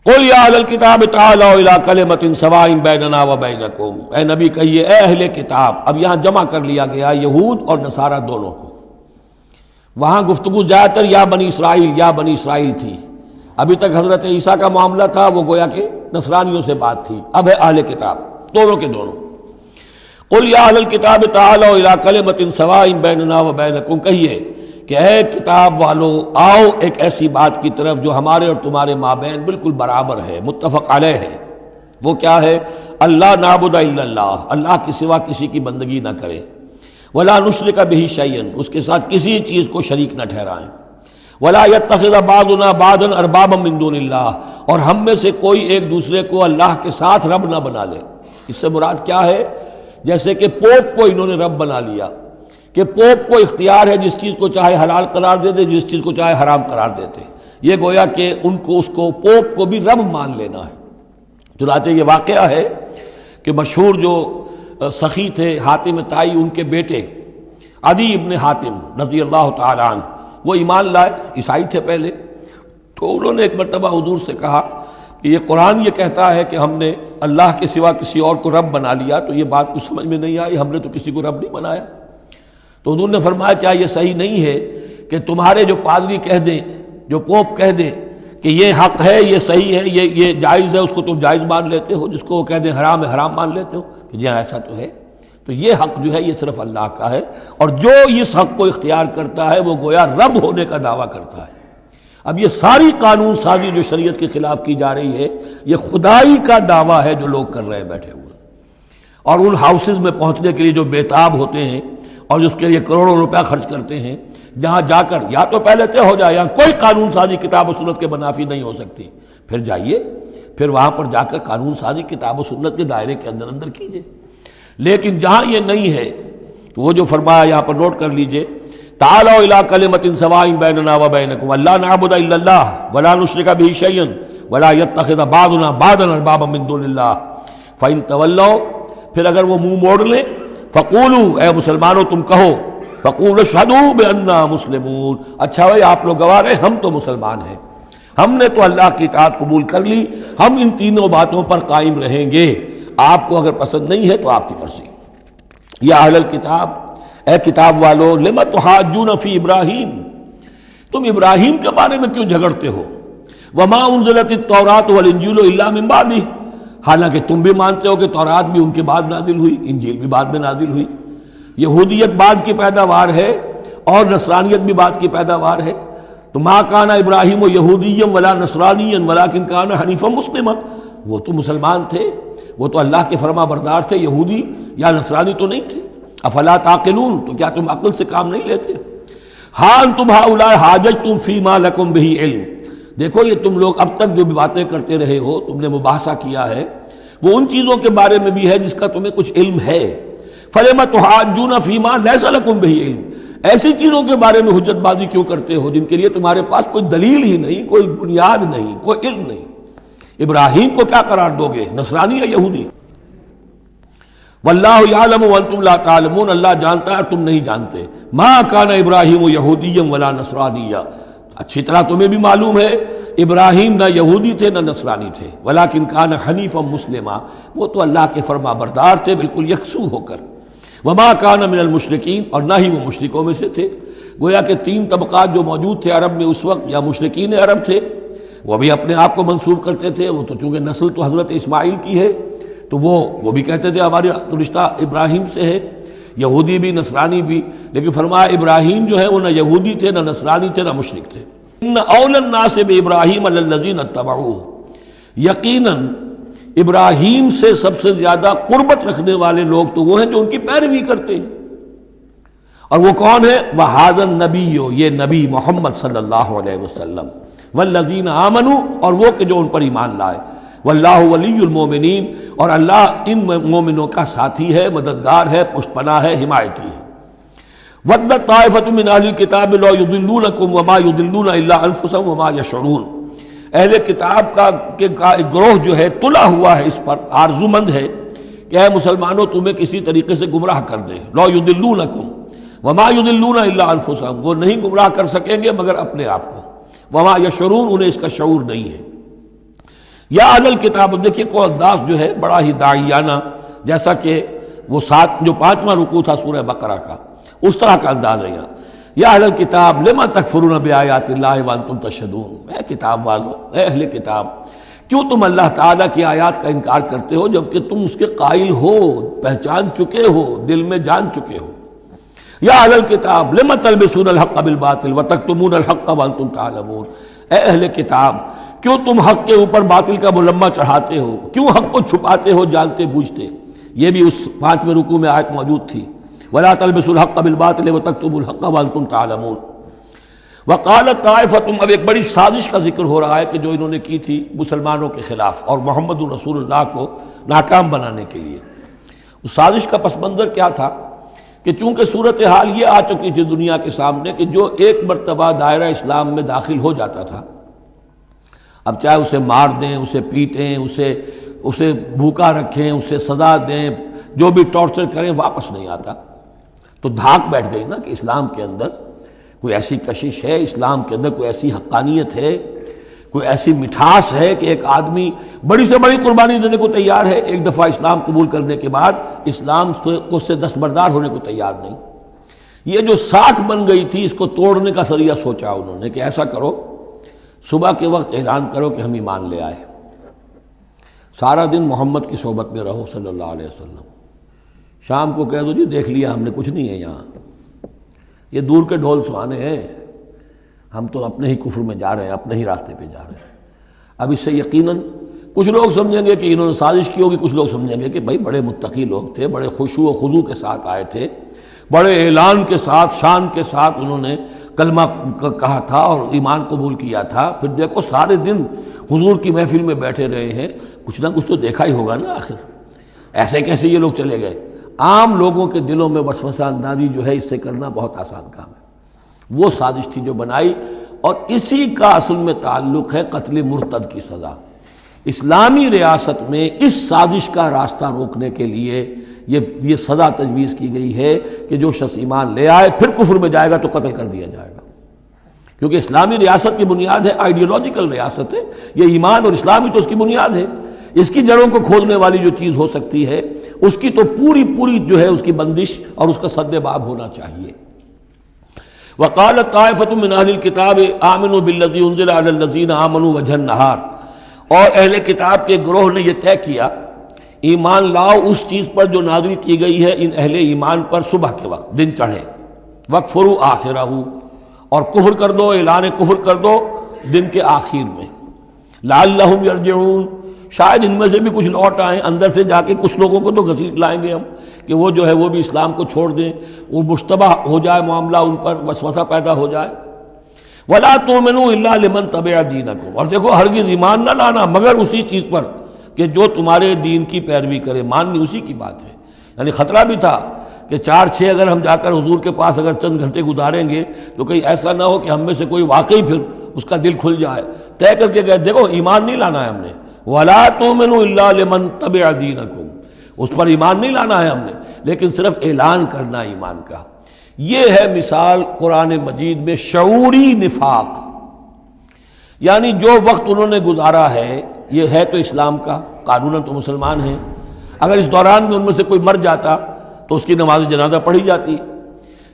قل یا اہل الکتاب تعالوا الی کلمۃ سواء بیننا وبینکم، اے نبی کہیے اے اہل کتاب، اب یہاں جمع کر لیا گیا یہود اور نصارہ دونوں کو۔ وہاں گفتگو زیادہ تر یا بنی اسرائیل تھی، ابھی تک حضرت عیسیٰ کا معاملہ تھا، وہ گویا کہ نصرانیوں سے بات تھی، اب ہے اہل کتاب دونوں کے دونوں۔ قل یا اہل الکتاب تعالوا الی کلمۃ سواء بیننا وبینکم، کہیے کہ اے کتاب والو آؤ ایک ایسی بات کی طرف جو ہمارے اور تمہارے مابین بالکل برابر ہے، متفق علیہ ہے۔ وہ کیا ہے؟ اللہ نعبد الا اللہ، اللہ کے سوا کسی کی بندگی نہ کرے، ولا نشرک بہ شیئا، اس کے ساتھ کسی چیز کو شریک نہ ٹھہرائیں، ولا یتخذ بعضنا بعضا اربابا من دون اللہ، اور ہم میں سے کوئی ایک دوسرے کو اللہ کے ساتھ رب نہ بنا لے۔ اس سے مراد کیا ہے؟ جیسے کہ پوپ کو انہوں نے رب بنا لیا، کہ پوپ کو اختیار ہے جس چیز کو چاہے حلال قرار دے دے، جس چیز کو چاہے حرام قرار دیتے، یہ گویا کہ ان کو اس کو پوپ کو بھی رب مان لینا ہے۔ چنانچہ یہ واقعہ ہے کہ مشہور جو سخی تھے حاتم طائی، ان کے بیٹے عدی ابن حاتم رضی اللہ تعالی عنہ، وہ ایمان لائے، عیسائی تھے پہلے، تو انہوں نے ایک مرتبہ حضور سے کہا کہ یہ قرآن یہ کہتا ہے کہ ہم نے اللہ کے سوا کسی اور کو رب بنا لیا، تو یہ بات کچھ سمجھ میں نہیں آئی، ہم نے تو کسی کو رب نہیں بنایا۔ تو حضور نے فرمایا کیا یہ صحیح نہیں ہے کہ تمہارے جو پادری کہہ دیں، جو پوپ کہہ دے کہ یہ حق ہے، یہ صحیح ہے، یہ جائز ہے، اس کو تم جائز مان لیتے ہو، جس کو وہ کہہ دیں حرام ہے حرام مان لیتے ہو کہ جی ہاں ایسا تو ہے۔ تو یہ حق جو ہے یہ صرف اللہ کا ہے، اور جو اس حق کو اختیار کرتا ہے وہ گویا رب ہونے کا دعویٰ کرتا ہے۔ اب یہ ساری قانون سازی جو شریعت کے خلاف کی جا رہی ہے، یہ خدائی کا دعویٰ ہے جو لوگ کر رہے ہیں بیٹھے ہوئے، اور ان ہاؤسز میں پہنچنے کے لیے جو بےتاب ہوتے ہیں اور جس کے لیے کروڑوں روپیہ خرچ کرتے ہیں، جہاں جا کر یا تو پہلے طے ہو جائے یہاں کوئی قانون سازی کتاب و سنت کے منافی نہیں ہو سکتی، پھر جائیے، پھر وہاں پر جا کر قانون سازی کتاب و سنت کے دائرے کے اندر کیجیے۔ لیکن جہاں یہ نہیں ہے تو وہ جو فرمایا یہاں پر نوٹ کر لیجئے، تعالوا الی کلمۃ سواء بیننا وبینکم اللہ نعبد الا اللہ ولا نشرک بہ شیئا ولا یتخذ بعضنا بعضا اربابا من دون اللہ فإن تولوا، پھر اگر وہ منہ موڑ لیں، فقولوا، اے مسلمانوں تم کہو، فقولوا اشہدوا بأننا مسلمون، اچھا بھائی آپ لوگ گواہ رہے ہم تو مسلمان ہیں، ہم نے تو اللہ کی اطاعت قبول کر لی، ہم ان تینوں باتوں پر قائم رہیں گے، آپ کو اگر پسند نہیں ہے تو آپ کی مرضی۔ یا اہل الکتاب، اے کتاب والو، لم تحاجون فی ابراہیم، تم ابراہیم کے بارے میں کیوں جھگڑتے ہو؟ وما انزلت التوراۃ والانجیل الا من بعدہ، حالانکہ تم بھی مانتے ہو کہ تورات بھی ان کے بعد نازل ہوئی، انجیل بھی بعد میں نازل ہوئی، یہودیت بعد کی پیداوار ہے اور نصرانیت بھی بعد کی پیداوار ہے۔ تو ما کان ابراہیم یہودیا ولا نصرانیا ولکن کان حنیفا مسلما، وہ تو مسلمان تھے، وہ تو اللہ کے فرما بردار تھے، یہودی یا نصرانی تو نہیں تھے۔ افلا تعقلون، تو کیا تم عقل سے کام نہیں لیتے؟ ہاں انتم ہؤلاء حاججتم فیما لکم بہ علم، دیکھو یہ تم لوگ اب تک جو بھی باتیں کرتے رہے ہو، تم نے مباحثہ کیا ہے، وہ ان چیزوں کے بارے میں بھی ہے جس کا تمہیں کچھ علم ہے۔ فلم تحاجون فیما لیس لکم بہ علم، ایسی چیزوں کے بارے میں حجت بازی کیوں کرتے ہو جن کے لیے تمہارے پاس کوئی دلیل ہی نہیں، کوئی بنیاد نہیں، کوئی علم نہیں؟ ابراہیم کو کیا قرار دو گے، نصرانی یا یہودی؟ واللہ یعلم وانتم لا تعلمون، اللہ جانتا ہے تم نہیں جانتے۔ ما کان ابراہیم یہودیا ولا نصرانیا، اچھی طرح تمہیں بھی معلوم ہے ابراہیم نہ یہودی تھے نہ نصرانی تھے، ولکن کان حنیفا مسلما، وہ تو اللہ کے فرما بردار تھے بالکل یکسو ہو کر۔ وما کان من المشرکین، اور نہ ہی وہ مشرکوں میں سے تھے۔ گویا کہ تین طبقات جو موجود تھے عرب میں اس وقت، یا مشرکین عرب تھے، وہ بھی اپنے آپ کو منسوب کرتے تھے، وہ تو چونکہ نسل تو حضرت اسماعیل کی ہے تو وہ بھی کہتے تھے ہمارا رشتہ ابراہیم سے ہے، یہودی بھی نصرانی بھی، لیکن فرمایا ابراہیم جو ہے وہ نہ یہودی تھے نہ نصرانی تھے نہ مشرک تھے۔ ان اول الناس بابراہیم الذین اتبعوہ، یقیناً ابراہیم سے سب سے زیادہ قربت رکھنے والے لوگ تو وہ ہیں جو ان کی پیروی کرتے ہیں، اور وہ کون ہے؟ وَهَذَا النَّبِيُّ، یہ نبی محمد صلی اللہ علیہ وسلم، والذین آمنوا، اور وہ کہ جو ان پر ایمان لائے، واللہ ولی المومنین، اور اللہ ان مومنوں کا ساتھی ہے، مددگار ہے، پشت پناہ ہے، حمایتی ہے۔ وَدَّتْ طَائِفَةٌ مِّنْ أَهْلِ الْكِتَابِ لَوْ يُضِلُّونَكُمْ وَمَا يُضِلُّونَ إِلَّا أَنفُسَهُمْ وَمَا يَشْعُرُونَ، اہل کتاب کا ایک گروہ جو ہے تلا ہوا ہے، اس پر آرزو مند ہے کہ اے مسلمانوں تمہیں کسی طریقے سے گمراہ کر دیں۔ لَوْ يُضِلُّونَكُمْ وَمَا يُضِلُّونَ إِلَّا أَنفُسَهُمْ، وہ نہیں گمراہ کر سکیں گے مگر اپنے آپ کو، وَمَا يَشْعُرُونَ، انہیں اس کا شعور نہیں ہے۔ یا اہل الکتاب، دیکھیے کو انداز جو ہے بڑا ہی داعیانہ، جیسا کہ وہ جو 5واں رکوع تھا سورہ بقرہ کا، اس طرح کا انداز ہے یہاں۔ یا اہل الکتاب لما تکفرون بآیات اللہ وانتم تشہدون، اے کتاب والو، اے اہل کتاب، کیوں تم اللہ تعالیٰ کی آیات کا انکار کرتے ہو جبکہ تم اس کے قائل ہو، پہچان چکے ہو، دل میں جان چکے ہو۔ یا اہل الکتاب لما تلبسون الحق بالباطل وتکتمون الحق وانتم تعلمون، اے اہل کتاب کیوں تم حق کے اوپر باطل کا ملمہ چڑھاتے ہو، کیوں حق کو چھپاتے ہو جانتے بوجھتے۔ یہ بھی اس 5ویں رکوع میں آیت موجود تھی، ولا تلبسوا الحق بالباطل وتکتموا الحق وانتم تعلمون۔ وقالت طائفۃ، اب ایک بڑی سازش کا ذکر ہو رہا ہے کہ جو انہوں نے کی تھی مسلمانوں کے خلاف اور محمد رسول اللہ کو ناکام بنانے کے لیے۔ اس سازش کا پس منظر کیا تھا کہ چونکہ صورتحال یہ آ چکی تھی دنیا کے سامنے کہ جو ایک مرتبہ دائرہ اسلام میں داخل ہو جاتا تھا، اب چاہے اسے مار دیں، اسے پیٹیں، اسے بھوکا رکھیں، اسے سزا دیں، جو بھی ٹارچر کریں، واپس نہیں آتا۔ تو دھاک بیٹھ گئی نا کہ اسلام کے اندر کوئی ایسی کشش ہے، اسلام کے اندر کوئی ایسی حقانیت ہے، کوئی ایسی مٹھاس ہے کہ ایک آدمی بڑی سے بڑی قربانی دینے کو تیار ہے، ایک دفعہ اسلام قبول کرنے کے بعد اسلام کو سے دستبردار ہونے کو تیار نہیں۔ یہ جو ساکھ بن گئی تھی، اس کو توڑنے کا ذریعہ سوچا انہوں نے کہ ایسا کرو، صبح کے وقت اعلان کرو کہ ہم ایمان لے آئے، سارا دن محمد کی صحبت میں رہو صلی اللہ علیہ وسلم، شام کو کہہ دو جی دیکھ لیا ہم نے، کچھ نہیں ہے یہاں، یہ دور کے ڈھول سہانے ہیں، ہم تو اپنے ہی کفر میں جا رہے ہیں، اپنے ہی راستے پہ جا رہے ہیں۔ اب اس سے یقیناً کچھ لوگ سمجھیں گے کہ انہوں نے سازش کی ہوگی، کچھ لوگ سمجھیں گے کہ بھائی بڑے متقی لوگ تھے، بڑے خشوع و خضوع کے ساتھ آئے تھے، بڑے اعلان کے ساتھ، شان کے ساتھ انہوں نے کلمہ کہا تھا اور ایمان قبول کیا تھا، پھر دیکھو سارے دن حضور کی محفل میں بیٹھے رہے ہیں، کچھ نہ کچھ تو دیکھا ہی ہوگا نا آخر، ایسے کیسے یہ لوگ چلے گئے۔ عام لوگوں کے دلوں میں وسوسہ اندازی جو ہے اس سے کرنا بہت آسان کام ہے۔ وہ سازش تھی جو بنائی، اور اسی کا اصل میں تعلق ہے قتل مرتد کی سزا۔ اسلامی ریاست میں اس سازش کا راستہ روکنے کے لیے یہ سزا تجویز کی گئی ہے کہ جو شخص ایمان لے آئے پھر کفر میں جائے گا تو قتل کر دیا جائے گا، کیونکہ اسلامی ریاست کی بنیاد ہے، آئیڈیولوجیکل ریاست ہے یہ، ایمان اور اسلامی تو اس کی بنیاد ہے۔ اس کی جڑوں کو کھودنے والی جو چیز ہو سکتی ہے اس کی تو پوری جو ہے اس کی بندش اور اس کا سد باب ہونا چاہیے۔ وقالت طائفۃ من اہل الکتاب آمنوا بالذی انزل علی الذین آمنوا وجہ النہار، اور اہل کتاب کے گروہ نے یہ طے کیا ایمان لاؤ اس چیز پر جو نازل کی گئی ہے ان اہل ایمان پر صبح کے وقت، دن چڑھے، وَاکْفُرُوا آخِرَہُ، اور کفر کر دو، اعلان کفر کر دو دن کے آخر میں، لعلہم یرجعون، شاید ان میں سے بھی کچھ لوٹ آئیں، اندر سے جا کے کچھ لوگوں کو تو گھسیٹ لائیں گے ہم کہ وہ جو ہے وہ بھی اسلام کو چھوڑ دیں، وہ مشتبہ ہو جائے معاملہ، ان پر وسوسہ پیدا ہو جائے۔ وَلَا تُؤْمِنُوا إِلَّا لِمَنْ تَبِعَ دِينَكُمْ، اور دیکھو ہرگز ایمان نہ لانا مگر اسی چیز پر کہ جو تمہارے دین کی پیروی کرے، ماننی اسی کی بات ہے۔ یعنی خطرہ بھی تھا کہ 4-6 اگر ہم جا کر حضور کے پاس اگر چند گھنٹے گزاریں گے تو کہیں ایسا نہ ہو کہ ہم میں سے کوئی واقعی پھر اس کا دل کھل جائے، طے کر کے گئے دیکھو ایمان نہیں لانا ہے ہم نے، وَلَا تُؤْمِنُوا إِلَّا لِمَنْ تَبِعَ دِينَكُمْ، اس پر ایمان نہیں لانا ہے ہم نے، لیکن صرف اعلان کرنا ایمان کا۔ یہ ہے مثال قرآن مجید میں شعوری نفاق، یعنی جو وقت انہوں نے گزارا ہے یہ ہے تو اسلام کا، قانوناً تو مسلمان ہیں، اگر اس دوران میں ان میں سے کوئی مر جاتا تو اس کی نماز جنازہ پڑھی جاتی،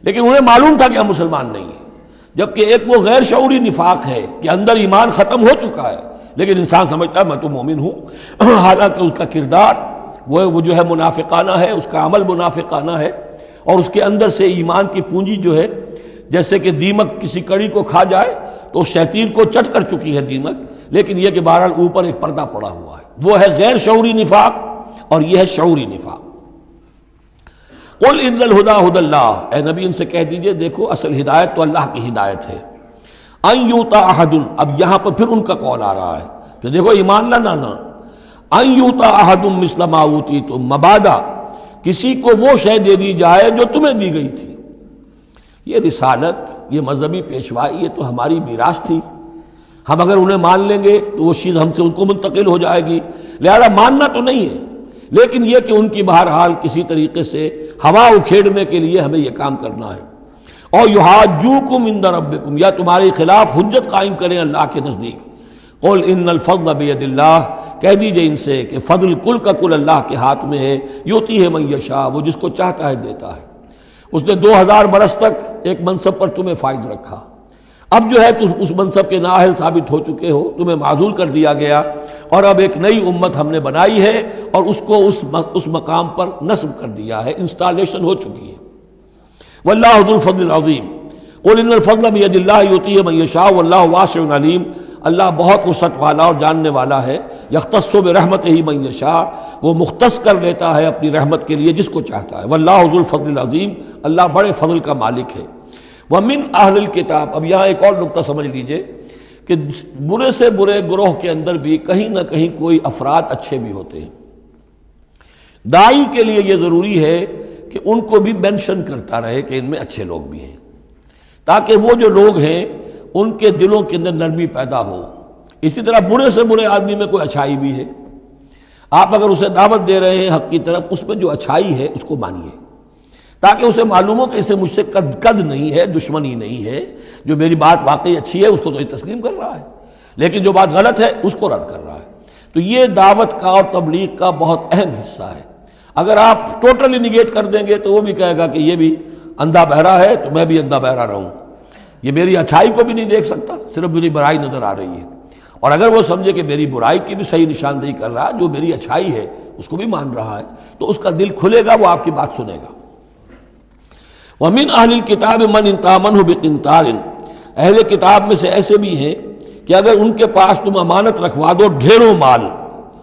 لیکن انہیں معلوم تھا کہ ہم مسلمان نہیں ہیں، جبکہ ایک وہ غیر شعوری نفاق ہے کہ اندر ایمان ختم ہو چکا ہے لیکن انسان سمجھتا ہے میں تو مومن ہوں، حالانکہ اس کا کردار وہ جو ہے منافقانہ ہے، اس کا عمل منافقانہ ہے، اور اس کے اندر سے ایمان کی پونجی جو ہے جیسے کہ دیمک کسی کڑی کو کھا جائے تو شیطین کو چٹ کر چکی ہے دیمک، لیکن یہ کہ بہرحال اوپر ایک پردہ پڑا ہوا ہے، وہ ہے غیر شعوری نفاق اور یہ ہے شعوری نفاق۔ قل ان الہدی ھدی اللہ، اے نبی ان سے کہہ دیجئے دیکھو اصل ہدایت تو اللہ کی ہدایت ہے، ان یؤتی احد، اب یہاں پر پھر ان کا قول آ رہا ہے کہ دیکھو ایمان نہ لانا، ان یؤتی احد مثل ما اوتیتم، مبادا کسی کو وہ شے دے دی جائے جو تمہیں دی گئی تھی۔ یہ رسالت، یہ مذہبی پیشوائی، یہ تو ہماری میراث تھی، ہم اگر انہیں مان لیں گے تو وہ چیز ہم سے ان کو منتقل ہو جائے گی، لہذا ماننا تو نہیں ہے، لیکن یہ کہ ان کی بہرحال کسی طریقے سے ہوا اکھیڑنے کے لیے ہمیں یہ کام کرنا ہے۔ اور یحاجوکم عند ربکم، یا تمہارے خلاف حجت قائم کریں اللہ کے نزدیک، قل ان الفضل بید اللہ، کہہ دیجئے ان سے کہ فضل کل کا کل اللہ کے ہاتھ میں ہے، یؤتی ہے من یشاء، وہ جس کو چاہتا ہے دیتا ہے۔ اس نے 2000 برس تک ایک منصب پر تمہیں فائز رکھا، اب جو ہے تم اس منصب کے نااہل ثابت ہو چکے ہو، تمہیں معزول کر دیا گیا، اور اب ایک نئی امت ہم نے بنائی ہے اور اس کو اس مقام پر نصب کر دیا ہے، انسٹالیشن ہو چکی ہے۔ واللہ ذو الفضل العظیم، قل ان الفضل بید اللہ یؤتیہ من یشاء واللہ واسع علیم، اللہ بہت وسعت والا اور جاننے والا ہے۔ یختص برحمتہ من یشاء، وہ مختص کر لیتا ہے اپنی رحمت کے لیے جس کو چاہتا ہے۔ واللہ ذو الفضل العظیم، اللہ بڑے فضل کا مالک ہے۔ ومن اہل الکتاب، اب یہاں ایک اور نقطہ سمجھ لیجئے کہ برے سے برے گروہ کے اندر بھی کہیں نہ کہیں کوئی افراد اچھے بھی ہوتے ہیں۔ داعی کے لیے یہ ضروری ہے کہ ان کو بھی مینشن کرتا رہے کہ ان میں اچھے لوگ بھی ہیں، تاکہ وہ جو لوگ ہیں ان کے دلوں کے اندر نرمی پیدا ہو۔ اسی طرح برے سے برے آدمی میں کوئی اچھائی بھی ہے، آپ اگر اسے دعوت دے رہے ہیں حق کی طرف، اس میں جو اچھائی ہے اس کو مانیے، تاکہ اسے معلوم ہو کہ اسے مجھ سے قد نہیں ہے، دشمنی نہیں ہے، جو میری بات واقعی اچھی ہے اس کو تو یہ تسلیم کر رہا ہے، لیکن جو بات غلط ہے اس کو رد کر رہا ہے۔ تو یہ دعوت کا اور تبلیغ کا بہت اہم حصہ ہے۔ اگر آپ ٹوٹلی نگیٹ کر دیں گے تو وہ بھی کہے گا کہ یہ بھی اندھا بہرا ہے تو میں بھی اندھا بہرا رہوں، یہ میری اچھائی کو بھی نہیں دیکھ سکتا، صرف میری برائی نظر آ رہی ہے۔ اور اگر وہ سمجھے کہ میری برائی کی بھی صحیح نشاندہی کر رہا ہے، جو میری اچھائی ہے اس کو بھی مان رہا ہے، تو اس کا دل کھلے گا، وہ آپ کی بات سنے گا۔ وَمِنْ أَهْلِ الْكِتَابِ مَنْ إِنْ تَأْمَنْهُ بِقِنْطَارٍ، اہل کتاب میں سے ایسے بھی ہیں کہ اگر ان کے پاس تم امانت رکھوا دو ڈھیروں مال،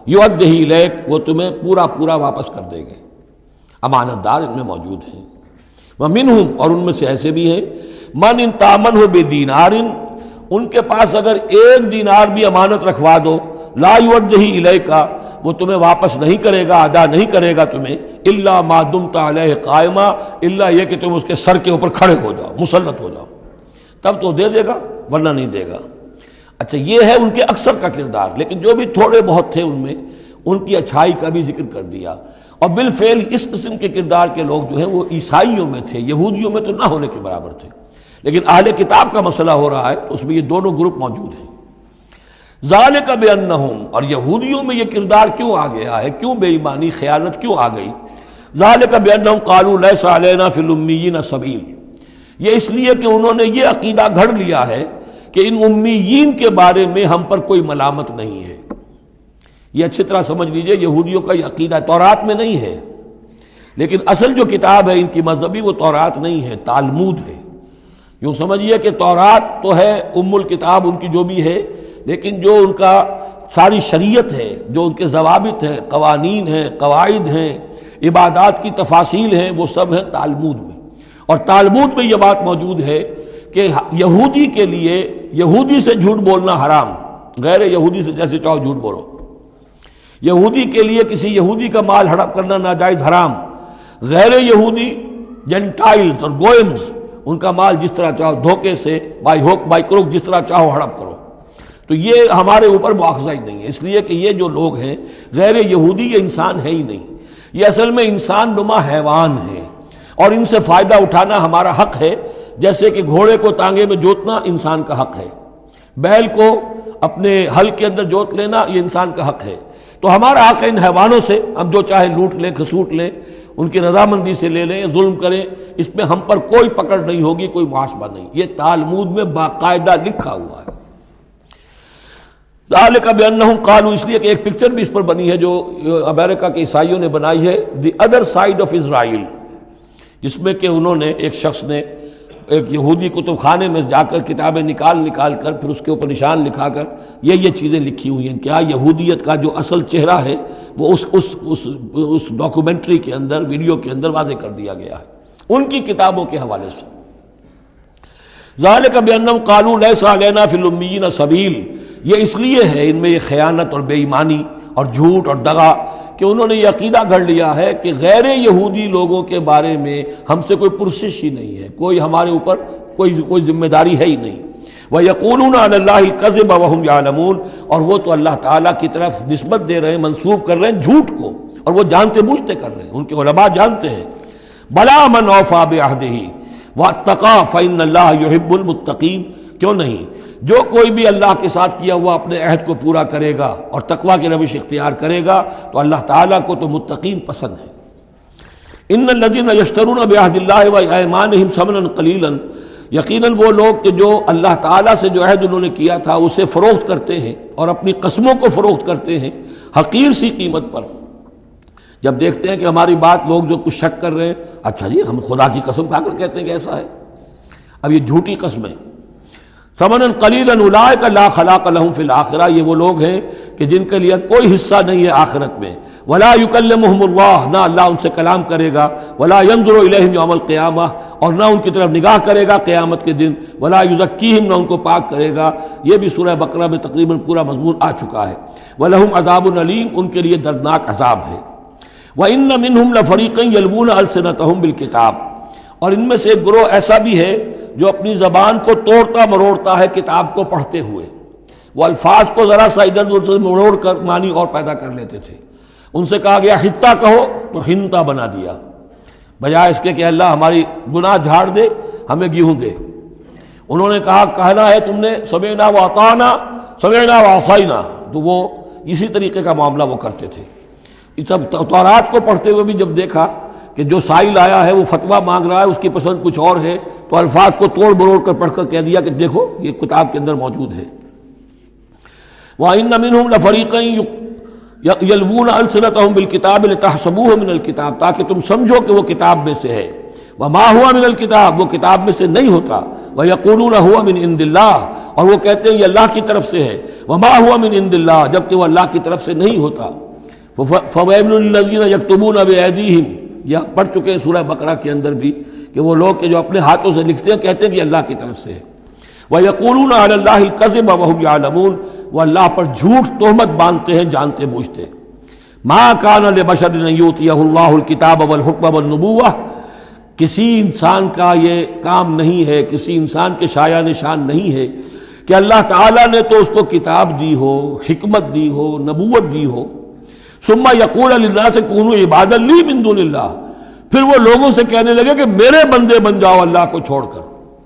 یؤدہ الیک، وہ تمہیں پورا پورا واپس کر دے گے۔ امانت دار ان میں موجود ہیں۔ وَمِنْهُمْ، اور ان میں سے ایسے بھی ہیں، مَنْ إِنْ تَأْمَنْهُ بِدِینَارٍ، ان کے پاس اگر 1 دینار بھی امانت رکھوا دو، لا یؤدہ الیک، وہ تمہیں واپس نہیں کرے گا، ادا نہیں کرے گا تمہیں، الا ما دمت علیہ قائما، الا یہ کہ تم اس کے سر کے اوپر کھڑے ہو جاؤ، مسلط ہو جاؤ، تب تو دے دے گا ورنہ نہیں دے گا۔ اچھا، یہ ہے ان کے اکثر کا کردار، لیکن جو بھی تھوڑے بہت تھے ان میں ان کی اچھائی کا بھی ذکر کر دیا۔ اور بالفعل اس قسم کے کردار کے لوگ جو ہیں وہ عیسائیوں میں تھے، یہودیوں میں تو نہ ہونے کے برابر تھے، لیکن اہل کتاب کا مسئلہ ہو رہا ہے تو اس میں یہ دونوں گروپ موجود ہیں۔ ذالک بانہم، اور یہودیوں میں یہ کردار کیوں آ گیا ہے، کیوں بے ایمانی خیانت کیوں آ گئی؟ ذالک بانہم قالوا لیس علینا فی الامیین سبیل، یہ اس لیے کہ انہوں نے یہ عقیدہ گھڑ لیا ہے کہ ان امیین کے بارے میں ہم پر کوئی ملامت نہیں ہے۔ یہ اچھی طرح سمجھ لیجئے، یہودیوں کا یہ عقیدہ تورات میں نہیں ہے، لیکن اصل جو کتاب ہے ان کی مذہبی وہ تورات نہیں ہے، تالمود ہے۔ یوں سمجھیے کہ تورات تو ہے ام الکتاب ان کی جو بھی ہے، لیکن جو ان کا ساری شریعت ہے، جو ان کے ضوابط ہیں، قوانین ہیں، قواعد ہیں، عبادات کی تفاصیل ہیں، وہ سب ہیں تالمود میں۔ اور تالمود میں یہ بات موجود ہے کہ یہودی کے لیے یہودی سے جھوٹ بولنا حرام، غیر یہودی سے جیسے چاہو جھوٹ بولو۔ یہودی کے لیے کسی یہودی کا مال ہڑپ کرنا ناجائز حرام، غیر یہودی جنٹائلز اور گوئمز ان کا مال جس طرح چاہو دھوکے سے، بائی ہوک بائی کروک، جس طرح چاہو ہڑپ کرو۔ تو یہ ہمارے اوپر مواخذہ ہی نہیں ہے، اس لیے کہ یہ جو لوگ ہیں غیر یہودی، یہ انسان ہے ہی نہیں، یہ اصل میں انسان نما حیوان ہے، اور ان سے فائدہ اٹھانا ہمارا حق ہے، جیسے کہ گھوڑے کو تانگے میں جوتنا انسان کا حق ہے، بیل کو اپنے ہل کے اندر جوت لینا یہ انسان کا حق ہے۔ تو ہمارا حق ہے ان حیوانوں سے ہم جو چاہے لوٹ لیں، کھسوٹ لیں، ان کی رضامندی سے لے لیں، ظلم کریں، اس میں ہم پر کوئی پکڑ نہیں ہوگی، کوئی محاسبہ نہیں۔ یہ تالمود میں باقاعدہ لکھا ہوا ہے۔ ذالک بانہم قالوا، اس لیے کہ ایک پکچر بھی اس پر بنی ہے جو امریکہ کے عیسائیوں نے بنائی ہے، the other side of Israel, جس میں کہ انہوں نے ایک شخص نے ایک یہودی کتب خانے میں جا کر کتابیں نکال کر پھر اس کے اوپر نشان لکھا کر یہ چیزیں لکھی ہوئی ہیں۔ کیا یہودیت کا جو اصل چہرہ ہے وہ اس ڈاکومنٹری کے اندر، ویڈیو کے اندر واضح کر دیا گیا ہے ان کی کتابوں کے حوالے سے۔ ذالک بانہم قالوا لیس علینا فی الامیین سبیل، یہ اس لیے ہے ان میں یہ خیانت اور بے ایمانی اور جھوٹ اور دغا کہ انہوں نے یہ عقیدہ گھڑ لیا ہے کہ غیر یہودی لوگوں کے بارے میں ہم سے کوئی پرسش ہی نہیں ہے، کوئی ہمارے اوپر کوئی ذمہ داری ہے ہی نہیں۔ وَيَقُولُونَ عَلَى اللَّهِ الْكَذِبَ وَهُمْ يَعْلَمُونَ، اور وہ تو اللہ تعالیٰ کی طرف نسبت دے رہے ہیں، منسوب کر رہے ہیں جھوٹ کو، اور وہ جانتے بوجھتے کر رہے ہیں، ان کے علماء جانتے ہیں۔ بَلَا مَنْ أَوْفَىٰ بِعَهْدِهِ وَاتَّقَىٰ فَإِنَّ اللَّهَ يُحِبُّ الْمُتَّقِينَ، کیوں نہیں؟ جو کوئی بھی اللہ کے ساتھ کیا ہوا اپنے عہد کو پورا کرے گا اور تقویٰ کی روش اختیار کرے گا تو اللہ تعالیٰ کو تو متقین پسند ہے۔ ان الذین یشترون بعہد اللہ وایمانہم ثمنا قلیلا، یقیناً وہ لوگ کہ جو اللہ تعالیٰ سے جو عہد انہوں نے کیا تھا اسے فروخت کرتے ہیں اور اپنی قسموں کو فروخت کرتے ہیں حقیر سی قیمت پر۔ جب دیکھتے ہیں کہ ہماری بات لوگ جو کچھ شک کر رہے ہیں، اچھا جی ہم خدا کی قسم کھا کر کہتے ہیں کہ ایسا ہے، اب یہ جھوٹی قسم ہے۔ ثمنا قلیلا اولئک لا خلاق لهم فی الآخرہ، یہ وہ لوگ ہیں کہ جن کے لیے کوئی حصہ نہیں ہے آخرت میں۔ ولا یکلمہم اللہ، نہ اللہ ان سے کلام کرے گا۔ ولا ینظر الیہم یوم القیامہ، اور نہ ان کی طرف نگاہ کرے گا قیامت کے دن۔ ولا یزکیہم، نہ ان کو پاک کرے گا۔ یہ بھی سورہ بقرہ میں تقریباً پورا مضمون آ چکا ہے۔ ولہم عذاب علیم، ان کے لیے دردناک عذاب ہے۔ وَإِنَّ مِنْهُمْ لَفَرِيقًا يَلْوُونَ أَلْسِنَتَهُمْ بِالْكِتَابِ، اور ان میں سے ایک گروہ ایسا بھی ہے جو اپنی زبان کو توڑتا مروڑتا ہے کتاب کو پڑھتے ہوئے۔ وہ الفاظ کو ذرا سا ادھر ادھر مروڑ کر معنی اور پیدا کر لیتے تھے۔ ان سے کہا گیا حتہ کہو تو ہنتا بنا دیا، بجائے اس کے کہ اللہ ہماری گناہ جھاڑ دے، ہمیں گیہوں دے۔ انہوں نے کہا کہنا ہے تم نے سمعنا واطعنا، سمعنا وعصینا، تو وہ اسی طریقے کا معاملہ وہ کرتے تھے۔ جب تورات کو پڑھتے ہوئے بھی جب دیکھا کہ جو سائل آیا ہے وہ فتویٰ مانگ رہا ہے، اس کی پسند کچھ اور ہے، تو الفاظ کو توڑ مروڑ کر پڑھ کر کہہ دیا کہ دیکھو یہ کتاب کے اندر موجود ہے۔ وَإِنَّ مِنْهُمْ لَفَرِيقًا يَلْوُونَ أَلْسِنَتَهُمْ بِالْكِتَابِ لِتَحْسَبُوهُ مِنَ الْكِتَابِ، تاکہ تم سمجھو کہ وہ کتاب میں سے ہے۔ وَمَا هُوَ مِنَ الْكِتَابِ، وہ کتاب میں سے نہیں ہوتا۔ وَيَقُولُونَ هُوَ مِنْ عِنْدِ اللَّهِ، اور وہ کہتے ہیں یہ اللہ کی طرف سے ہے۔ وَمَا هُوَ مِنْ عِنْدِ اللَّهِ، جبکہ وہ اللہ کی طرف سے نہیں ہوتا۔ فَوَيْلٌ لِّلَّذِينَ يَكْتُبُونَ بِأَيْدِيهِمْ، یہ پڑھ چکے ہیں سورہ بقرہ کے اندر بھی کہ وہ لوگ کہ جو اپنے ہاتھوں سے لکھتے ہیں کہتے ہیں کہ اللہ کی طرف سے ہے۔ وَيَقُولُونَ عَلَى اللَّهِ الْكَذِبَ وَهُمْ يَعْلَمُونَ، وہ اللہ پر جھوٹ تہمت باندھتے ہیں جانتے بوجھتے۔ مَا كَانَ لِبَشَرٍ أَن يُؤْتِيَهُ اللَّهُ الْكِتَابَ وَالْحُكْمَ وَالنُّبُوَّةَ، کسی انسان کا یہ کام نہیں ہے، کسی انسان کے شایہ نشان نہیں ہے کہ اللہ تعالیٰ نے تو اس کو کتاب دی ہو، حکمت دی ہو، نبوت دی ہو۔ ثم یقول للناس کونوا عبادا لی من دون اللہ، پھر وہ لوگوں سے کہنے لگے کہ میرے بندے بن جاؤ اللہ کو چھوڑ کر۔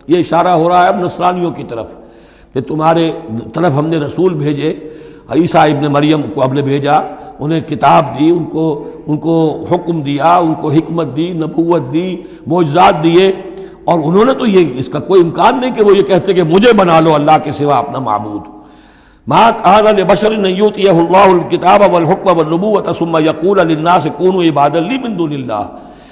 یہ اشارہ ہو رہا ہے اب نصرانیوں کی طرف کہ تمہارے طرف ہم نے رسول بھیجے، عیسیٰ ابن مریم کو ہم نے بھیجا، انہیں کتاب دی، ان کو حکم دیا، ان کو حکمت دی، نبوت دی، معجزات دیے، اور انہوں نے تو یہ اس کا کوئی امکان نہیں کہ وہ یہ کہتے کہ مجھے بنا لو اللہ کے سوا اپنا معبود۔ ما كان لبشر ان يؤتيه الله الكتاب والحكم والنبوة ثم يقول للناس كونوا عبادا لي من دون الله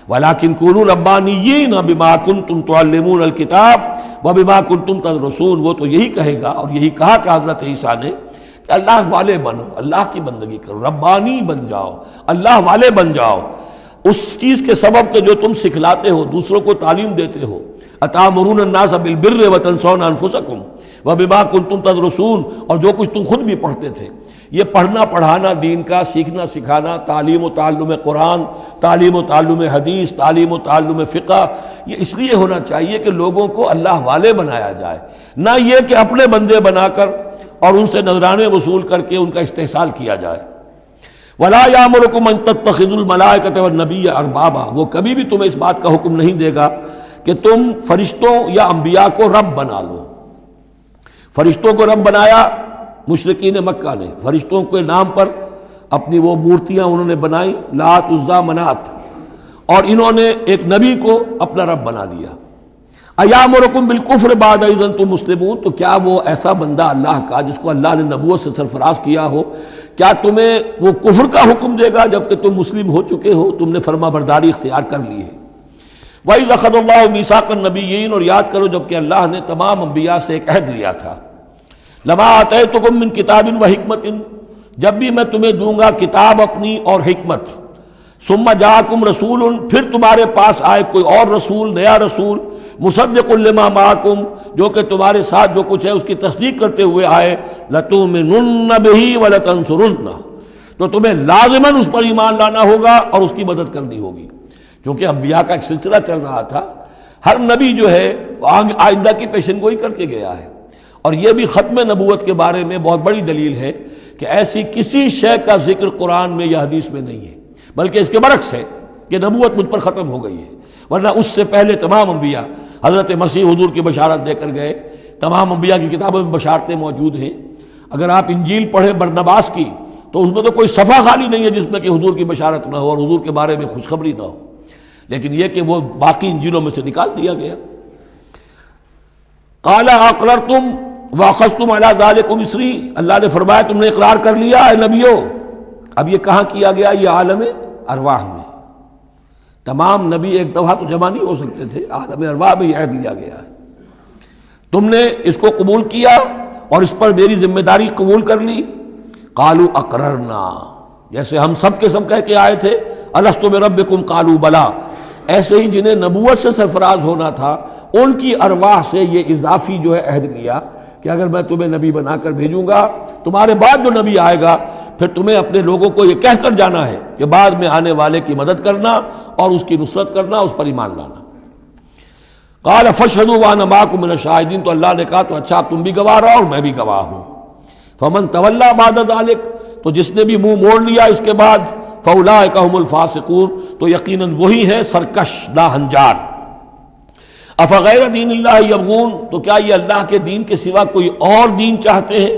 ولكن كونوا ربانيين بما كنتم تعلمون الكتاب وبما كنتم تدرسون۔ وہ تو یہی کہے گا، اور یہی کہا کہ حضرت عیسیٰ نے کہ اللہ والے بنو، اللہ کی بندگی کرو، ربانی بن جاؤ، اللہ والے بن جاؤ، اس چیز کے سبب کہ جو تم سکھلاتے ہو، دوسروں کو تعلیم دیتے ہو۔ اتامرون الناس بالبر وتنسون انفسکم وبما کنتم تدرسون، اور جو کچھ تم خود بھی پڑھتے تھے۔ یہ پڑھنا پڑھانا دین کا، سیکھنا سکھانا، تعلیم و تعلم قرآن، تعلیم و تعلم حدیث، تعلیم و تعلم فقہ، یہ اس لیے ہونا چاہیے کہ لوگوں کو اللہ والے بنایا جائے، نہ یہ کہ اپنے بندے بنا کر اور ان سے نذرانے وصول کر کے ان کا استحصال کیا جائے۔ وَلَا يَأْمُرُكُمْ أَن تَتَّخِذُوا الْمَلَائِكَةَ وَالنَّبِيَّ أَرْبَابًا، وہ کبھی بھی تمہیں اس بات کا حکم نہیں دے گا کہ تم فرشتوں یا انبیاء کو رب بنا لو۔ فرشتوں کو رب بنایا مشرکین مکہ نے، فرشتوں کے نام پر اپنی وہ مورتیاں انہوں نے بنائی، لات، عزا، منات، اور انہوں نے ایک نبی کو اپنا رب بنا لیا۔ ایامرکم بالکفر بعد اذ انتم مسلمون، تو کیا وہ ایسا بندہ اللہ کا جس کو اللہ نے نبوت سے سرفراز کیا ہو، کیا تمہیں وہ کفر کا حکم دے گا جبکہ تم مسلم ہو چکے ہو، تم نے فرما برداری اختیار کر لی ہے۔ وَإِذْ أَخَذَ اللَّهُ مِيثَاقَ النَّبِيِّينَ، اور یاد کرو جب کہ اللہ نے تمام انبیاء سے ایک عہد لیا تھا، لَمَا آتَيْتُكُم مِّن كِتَابٍ وَحِكْمَةٍ، جب بھی میں تمہیں دوں گا کتاب اپنی اور حکمت، ثُمَّ جَاءَكُمْ رَسُولٌ، پھر تمہارے پاس آئے کوئی اور رسول، نیا رسول، مُصَدِّقٌ لِّمَا مَعَكُمْ، جو کہ تمہارے ساتھ جو کچھ ہے اس کی تصدیق کرتے ہوئے آئے، لَتُؤْمِنُنَّ بِهِ وَلَتَنصُرُنَّهُ، تو تمہیں لازماً اس پر ایمان لانا ہوگا اور اس کی مدد کرنی ہوگی، کیونکہ انبیاء کا ایک سلسلہ چل رہا تھا، ہر نبی جو ہے آئندہ کی پیشن گوئی کر کے گیا ہے، اور یہ بھی ختم نبوت کے بارے میں بہت بڑی دلیل ہے کہ ایسی کسی شے کا ذکر قرآن میں یا حدیث میں نہیں ہے، بلکہ اس کے برعکس ہے کہ نبوت مجھ پر ختم ہو گئی ہے، ورنہ اس سے پہلے تمام انبیاء حضرت مسیح حضور کی بشارت دے کر گئے تمام انبیاء کی کتابوں میں بشارتیں موجود ہیں. اگر آپ انجیل پڑھیں برنباس کی تو اس میں تو کوئی صفحہ خالی نہیں ہے جس میں کہ حضور کی بشارت نہ ہو اور حضور کے بارے میں خوشخبری نہ ہو، لیکن یہ کہ وہ باقی انجیلوں میں سے نکال دیا گیا. قال اقررتم واخذتم علی ذلکم اسری، اللہ نے فرمایا تم نے اقرار کر لیا اے نبیو. اب یہ کہاں کیا گیا؟ یہ عالم ارواح میں. تمام نبی ایک دفعہ تو جمع نہیں ہو سکتے تھے، عالم ارواح میں یہ عہد لیا گیا ہے. تم نے اس کو قبول کیا اور اس پر میری ذمہ داری قبول کر لی. قالوا اقررنا، جیسے ہم سب کے سب کہہ کے آئے تھے الست بربکم قالوا بلا، ایسے ہی جنہیں نبوت سے سرفراز ہونا تھا ان کی ارواح سے یہ اضافی جو ہے عہد لیا کہ اگر میں تمہیں نبی بنا کر بھیجوں گا، تمہارے بعد جو نبی آئے گا پھر تمہیں اپنے لوگوں کو یہ کہہ کر جانا ہے کہ بعد میں آنے والے کی مدد کرنا اور اس کی نصرت کرنا، اس پر ایمان لانا. قال فاشهدوا وانا معكم من الشاهدين، تو اللہ نے کہا تو اچھا تم بھی گواہ رہو اور میں بھی گواہ ہوں. فمن تولى بعد ذلك، تو جس نے بھی منہ موڑ لیا اس کے بعد، فاولئک هم الفاسقون، تو یقیناً وہی ہے سرکش ناہنجار. افغیر دین اللہ یبغون، تو کیا یہ اللہ کے دین کے سوا کوئی اور دین چاہتے ہیں؟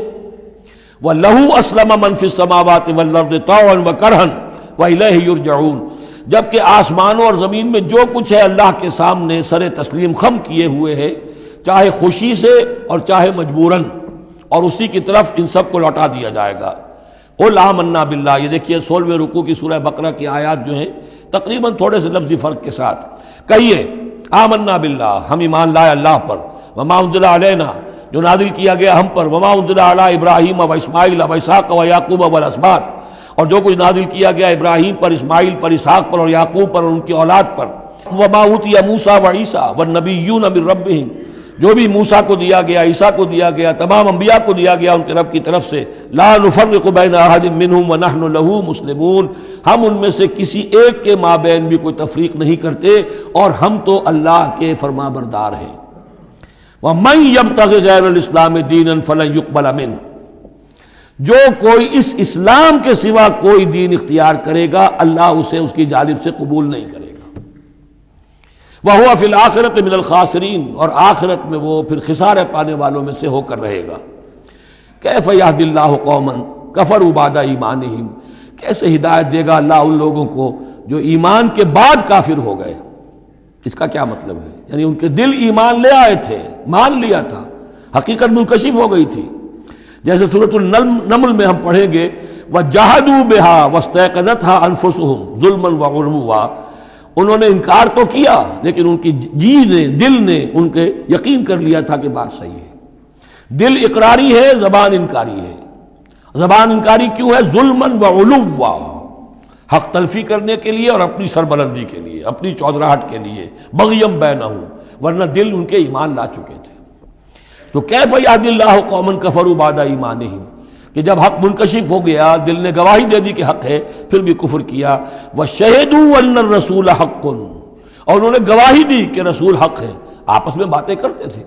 وَلَهُ أَسْلَمَ مَنْ فِي السَّمَاوَاتِ وَالْأَرْضِ طَوْعًا وَكَرْهًا وَإِلَيْهِ يُرْجَعُونَ، جبکہ آسمانوں اور زمین میں جو کچھ ہے اللہ کے سامنے سر تسلیم خم کیے ہوئے ہے، چاہے خوشی سے اور چاہے مجبوراً، اور اسی کی طرف ان سب کو لوٹا دیا جائے گا. قُلْ آمَنَّا بِاللَّهِ، یہ دیکھیے 16ویں رکوع کی سورہ بقرہ کی آیات جو ہیں تقریباً تھوڑے سے لفظی فرق کے ساتھ. کہیے آمنا باللہ، ہم ایمان لائے اللہ پر، وما انزل علینا، جو نازل کیا گیا ہم پر، وما انزل علی ابراہیم و اسماعیل و اسحاق و یعقوب والاسباط، اور جو کچھ نازل کیا گیا ابراہیم پر، اسماعیل پر، اسحاق پر اور یعقوب پر اور ان کی اولاد پر. وما اوتی موسیٰ و عیسیٰ والنبیون من ربہم، جو بھی موسیٰ کو دیا گیا، عیسیٰ کو دیا گیا، تمام انبیاء کو دیا گیا ان کے رب کی طرف سے. لا نفرق بین احد منہم ونحن لہ مسلمون، ہم ان میں سے کسی ایک کے مابین بھی کوئی تفریق نہیں کرتے اور ہم تو اللہ کے فرما بردار ہیں. ومن یبتغ غیر الاسلام دینا فلن یقبل منہ، جو کوئی اس اسلام کے سوا کوئی دین اختیار کرے گا اللہ اسے اس کی جانب سے قبول نہیں کرے گا. وَهُوَ فِي الْآخِرَةِ مِنَ الْخَاسِرِينَ، اور آخرت میں وہ پھر خسارے پانے والوں میں سے ہو کر رہے گا. كَيْفَ يَهْدِي اللَّهُ قَوْمًا كَفَرُوا بَعْدَ إِيمَانِهِمْ، کیسے ہدایت دے گا اللہ ان لوگوں کو جو ایمان کے بعد کافر ہو گئے. اس کا کیا مطلب ہے؟ یعنی ان کے دل ایمان لے آئے تھے، مان لیا تھا، حقیقت منکشف ہو گئی تھی. جیسے سورۃ النمل میں ہم پڑھیں گے وَجَحَدُوا بِهَا وَاسْتَيْقَنَتْهَا أَنفُسُهُمْ ظُلْمًا وَعُلُوًّا، انہوں نے انکار تو کیا لیکن ان کی جی نے، دل نے ان کے یقین کر لیا تھا کہ بات صحیح ہے. دل اقراری ہے، زبان انکاری ہے. زبان انکاری کیوں ہے؟ ظلمًا وعلوا، حق تلفی کرنے کے لیے اور اپنی سربلندی کے لیے، اپنی چودراہٹ کے لیے، بغیم بینہم، ورنہ دل ان کے ایمان لا چکے تھے. تو کیف یہدی اللہ قوما کفروا بعد ایمانہم، کہ جب حق منکشف ہو گیا، دل نے گواہی دے دی کہ حق ہے، پھر بھی کفر کیا. وَشَهِدُوا أَنَّ الرَّسُولَ حَقٌّ، اور انہوں نے گواہی دی کہ رسول حق ہے. آپس میں باتیں کرتے تھے.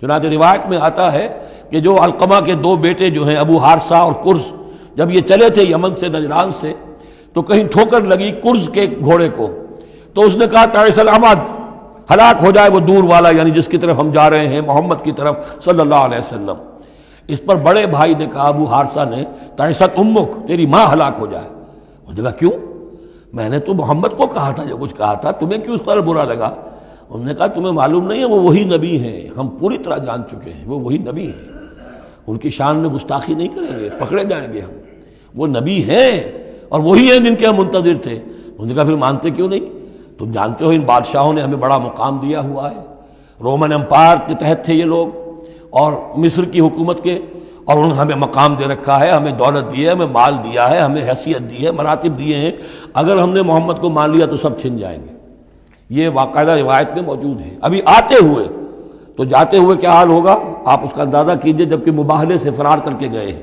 چنانچہ روایت میں آتا ہے کہ جو علقمہ کے دو بیٹے جو ہیں ابو حارثہ اور کرز، جب یہ چلے تھے یمن سے، نجران سے، تو کہیں ٹھوکر لگی کرز کے گھوڑے کو، تو اس نے کہا تعیس العمد، ہلاک ہو جائے وہ دور والا، یعنی جس کی طرف ہم جا رہے ہیں، محمد کی طرف صلی اللہ علیہ وسلم. اس پر بڑے بھائی نے کہا، ابو حارثہ نے، تعیست امک، تیری ماں ہلاک ہو جائے. انہوں نے کہا کیوں؟ میں نے تو محمد کو کہا تھا، جو کچھ کہا تھا، تمہیں کیوں اس طرح برا لگا؟ انہوں نے کہا تمہیں معلوم نہیں ہے وہ وہی نبی ہیں، ہم پوری طرح جان چکے ہیں وہ وہی نبی ہیں، ان کی شان میں گستاخی نہیں کریں گے، پکڑے جائیں گے ہم، وہ نبی ہیں اور وہی ہیں جن کے ہم منتظر تھے. انہوں نے کہا پھر مانتے کیوں نہیں؟ تم جانتے ہو ان بادشاہوں نے ہمیں بڑا مقام دیا ہوا ہے، رومن امپائر کے تحت تھے یہ لوگ، اور مصر کی حکومت کے، اور انہوں نے ہمیں مقام دے رکھا ہے، ہمیں دولت دی ہے، ہمیں مال دیا ہے، ہمیں حیثیت دی ہے، مراتب دیے ہیں. اگر ہم نے محمد کو مان لیا تو سب چھن جائیں گے. یہ باقاعدہ روایت میں موجود ہے. ابھی آتے ہوئے تو جاتے ہوئے کیا حال ہوگا آپ اس کا اندازہ کیجئے، جبکہ مباہلے سے فرار کر کے گئے ہیں.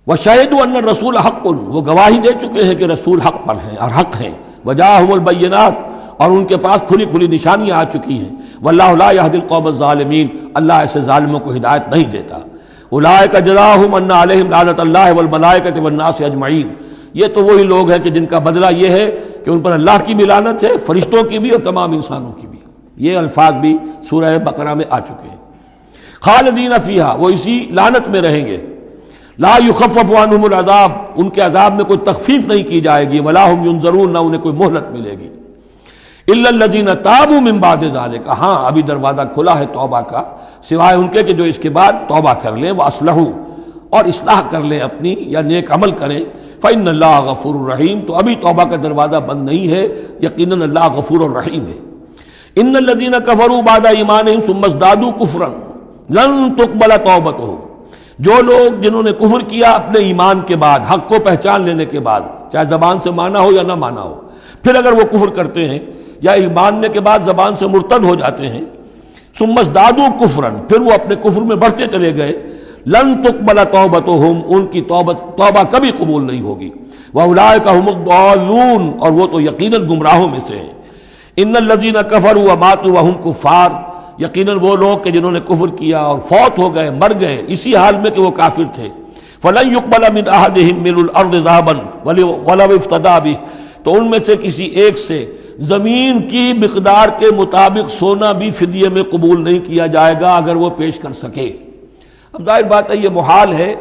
وَشَهِدُوا أَنَّ الرَّسُولَ حَقٌّ، وہ گواہی دے چکے ہیں کہ رسول حق پر ہیں اور حق ہیں. وَجَاءَهُمُ الْبَيِّنَاتُ، اور ان کے پاس کھلی کھلی نشانیاں آ چکی ہیں. وَاللَّهُ لَا يَهْدِي الْقَوْمَ الظَّالِمِينَ، اللہ ایسے ظالموں کو ہدایت نہیں دیتا. أُولَٰئِكَ جَزَاؤُهُمْ أَنَّ عَلَيْهِمْ لَعْنَةَ اللَّهِ وَالْمَلَائِكَةِ وَالنَّاسِ أَجْمَعِينَ، یہ تو وہی لوگ ہیں کہ جن کا بدلہ یہ ہے کہ ان پر اللہ کی بھی لعنت ہے، فرشتوں کی بھی اور تمام انسانوں کی بھی. یہ الفاظ بھی سورہ بقرہ میں آ چکے ہیں۔ خالدین فیہا، وہ اسی لعنت میں رہیں گے۔ لا یخفف عنہم العذاب، ان کے عذاب میں کوئی تخفیف نہیں کی جائے گی۔ ولا ہم ینظرون، نہ انہیں کوئی مہلت ملے گی۔ الا الذین تابوا من بعد ذلک، ہاں ابھی دروازہ کھلا ہے توبہ کا، سوائے ان کے کہ جو اس کے بعد توبہ کر لیں، واصلحوا، اور اصلاح کر لیں اپنی یا نیک عمل کریں۔ فإن اللہ غفور الرحیم، تو ابھی توبہ کا دروازہ بند نہیں ہے، یقیناً اللہ غفور الرحیم ہے۔ ان الذین کفروا بعد ایمانہم ثم ازدادوا کفرا لن تقبل توبتہم، جو لوگ جنہوں نے کفر کیا اپنے ایمان کے بعد، حق کو پہچان لینے کے بعد، چاہے زبان سے مانا ہو یا نہ مانا ہو، پھر اگر وہ کفر کرتے ہیں یا ایماننے کے بعد زبان سے مرتد ہو جاتے ہیں، ثم ازدادوا کفرا، پھر وہ اپنے کفر میں بڑھتے چلے گئے، لن تقبل توبتہم، ان کی توبہ کبھی قبول نہیں ہوگی۔ واولئک ھم الضالون، اور وہ تو یقیناً گمراہوں میں سے ہیں۔ ان الذین کفروا وماتوا وهم کفار، یقیناً وہ لوگ کہ جنہوں نے کفر کیا اور فوت ہو گئے، مر گئے اسی حال میں کہ وہ کافر تھے، فلن يقبل من احدهم ملء الارض ذهبا ولو افتدى به، تو ان میں سے کسی ایک سے زمین کی مقدار کے مطابق سونا بھی فدیے میں قبول نہیں کیا جائے گا اگر وہ پیش کر سکے۔ اب ظاہر بات ہے یہ محال ہے،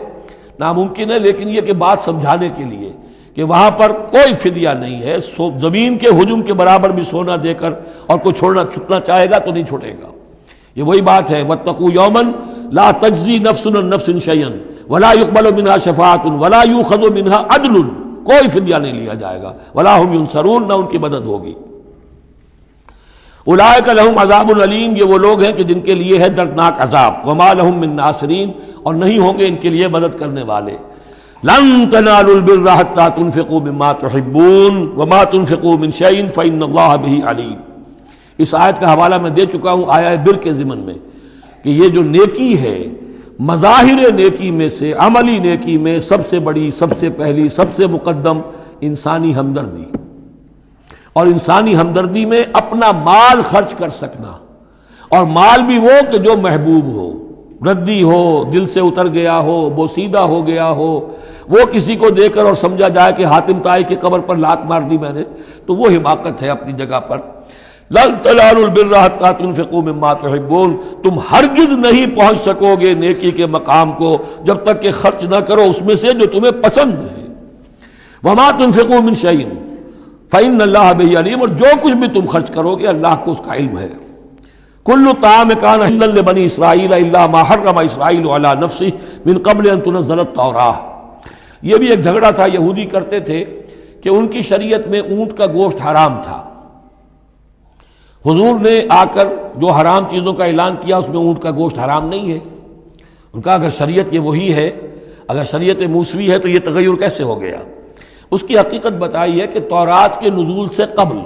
ناممکن ہے، لیکن یہ کہ بات سمجھانے کے لیے کہ وہاں پر کوئی فدیہ نہیں ہے، زمین کے حجم کے برابر بھی سونا دے کر اور کوئی چھوٹنا چاہے گا تو نہیں چھوٹے گا۔ یہ وہی بات ہے، واتقوا یوما لا تجزی نفس عن نفس شیئا ولا يقبل منها شفاعۃ ولا يؤخذ منها عدل، کوئی فدیہ نہیں لیا جائے گا، ولا هم ينصرون، نہ ان کی مدد ہوگی۔ اولئک لهم عذاب علیم، یہ وہ لوگ ہیں کہ جن کے لیے ہے دردناک عذاب، وما لهم من ناصرین، اور نہیں ہوں گے ان کے لیے مدد کرنے والے۔ لن تنالوا البر حتى تنفقوا مما تحبون وما تنفقوا من شيء فإن الله به علیم۔ اس آیت کا حوالہ میں دے چکا ہوں آیہ بر کے ضمن میں کہ یہ جو نیکی ہے، مظاہر نیکی میں سے، عملی نیکی میں سب سے بڑی، سب سے پہلی، سب سے مقدم انسانی ہمدردی، اور انسانی ہمدردی میں اپنا مال خرچ کر سکنا، اور مال بھی وہ کہ جو محبوب ہو، ردی ہو، دل سے اتر گیا ہو، بوسیدہ ہو گیا ہو، وہ کسی کو دے کر اور سمجھا جائے کہ حاتم طائی کی قبر پر لات مار دی میں نے، تو وہ حماقت ہے اپنی جگہ پر۔ لن تنالوا البر حتى تنفقوا مما تحبون، تم ہرگز نہیں پہنچ سکو گے نیکی کے مقام کو جب تک کہ خرچ نہ کرو اس میں سے جو تمہیں پسند ہے۔ وما تنفقوا من شيء فإن الله به علیم، اور جو کچھ بھی تم خرچ کرو گے اللہ کو اس کا علم ہے۔ کل طعام کان حلا لبنی اسرائیل الا ما حرم اسرائیل علی نفسہ من قبل ان تنزل التوراۃ، یہ بھی ایک جھگڑا تھا، یہودی کرتے تھے کہ ان کی شریعت میں اونٹ کا گوشت حرام تھا۔ حضور نے آ کر جو حرام چیزوں کا اعلان کیا اس میں اونٹ کا گوشت حرام نہیں ہے۔ ان کا اگر شریعت یہ وہی ہے، اگر شریعت موسوی ہے تو یہ تغیر کیسے ہو گیا؟ اس کی حقیقت بتائی ہے کہ تورات کے نزول سے قبل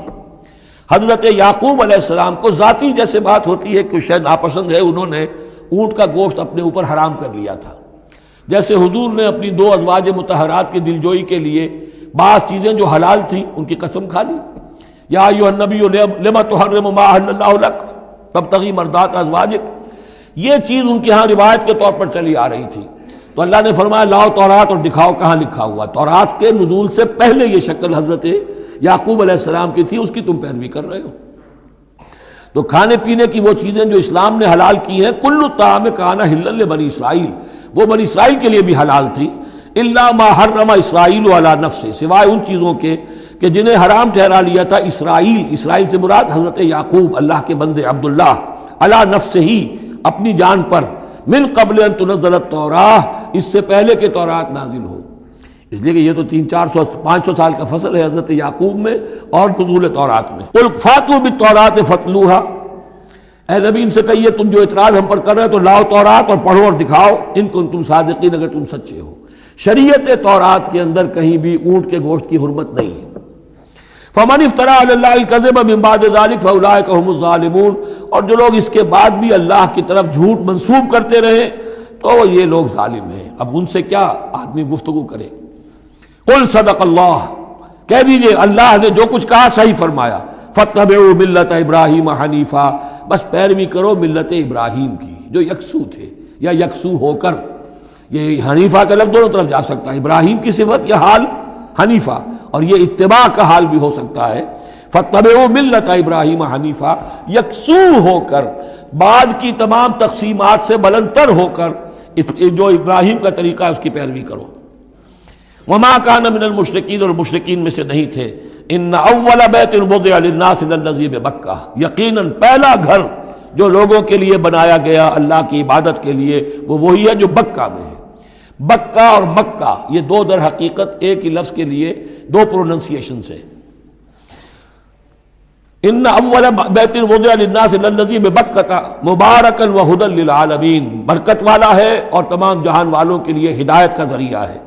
حضرت یعقوب علیہ السلام کو ذاتی جیسے بات ہوتی ہے کہ شاید ناپسند ہے، انہوں نے اونٹ کا گوشت اپنے اوپر حرام کر لیا تھا، جیسے حضور نے اپنی 2 ازواج مطہرات کی دلجوئی کے لیے بعض چیزیں جو حلال تھیں ان کی قسم کھا لی۔ یا ایھا النبی لما تحرم ما احل اللہ لک تبتغی مرضات ازواجک، یہ چیز ان کے ہاں روایت کے طور پر چلی آ رہی تھی، تو اللہ نے فرمایا لاؤ تورات اور دکھاؤ کہاں لکھا ہوا۔ تورات کے نزول سے پہلے یہ شکل حضرت یعقوب علیہ السلام کی تھی، اس کی تم پیروی کر رہے ہو۔ تو کھانے پینے کی وہ چیزیں جو اسلام نے حلال کی ہیں، کل الطعام کان حلا لبنی اسرائیل، وہ بنی اسرائیل کے لیے بھی حلال تھی، الا ما حرم اسرائیل علی نفسہ، سوائے ان چیزوں کے کہ جنہیں حرام ٹھہرا لیا تھا اسرائیل، اسرائیل سے مراد حضرت یعقوب اللہ کے بندے عبداللہ، علی نفسہ ہی، اپنی جان پر، من قبل ان تنزل التوراۃ، اس سے پہلے کہ تورات نازل ہو۔ اس لیے کہ یہ تو 300-400-500 سال کا فصل ہے حضرت یعقوب میں اور نزول تورات میں۔ قل فاتوا بالتوراۃ فاتلوها، اے نبی ان سے کہیے تم جو اعتراض ہم پر کر رہے ہو تو لاؤ تورات اور پڑھو اور دکھاؤ، ان کنتم صادقین، اگر تم سچے ہو۔ شریعت تورات کے اندر کہیں بھی اونٹ کے گوشت کی حرمت نہیں ہے۔ فمن افترى على الله الكذب من بعد ذلك فاولئك هم الظالمون، اور جو لوگ اس کے بعد بھی اللہ کی طرف جھوٹ منسوب کرتے رہے تو یہ لوگ ظالم ہیں۔ اب ان سے کیا آدمی گفتگو کرے؟ قل صدق اللہ، کہہ دیجئے اللہ نے جو کچھ کہا صحیح فرمایا۔ فاتبعوا ملت ابراہیم حنیفا، بس پیروی کرو ملت ابراہیم کی جو یکسو تھے یا یکسو ہو کر، یہ حنیفہ کا لفظ دونوں طرف جا سکتا ہے، ابراہیم کی صفت یا حال حنیفہ، اور یہ اتباع کا حال بھی ہو سکتا ہے۔ فاتبعوا ملت ابراہیم حنیفا، یکسو ہو کر، بعد کی تمام تقسیمات سے بلندتر ہو کر جو ابراہیم کا طریقہ ہے اس کی پیروی کرو۔ وما کان من المشرکین، اور مشرکین میں سے نہیں تھے۔ ان اول بیت وضع للناس للذی ببکہ، یقیناً پہلا گھر جو لوگوں کے لیے بنایا گیا اللہ کی عبادت کے لیے وہ وہی ہے جو بکہ میں ہے۔ بکہ اور مکہ یہ دو در حقیقت ایک ہی لفظ کے لیے دو پروننسیشن سے۔ ان اول بیت وضع للناس للذی ببکہ مبارکا وہدی للعالمین، برکت والا ہے اور تمام جہان والوں کے لیے ہدایت کا ذریعہ ہے۔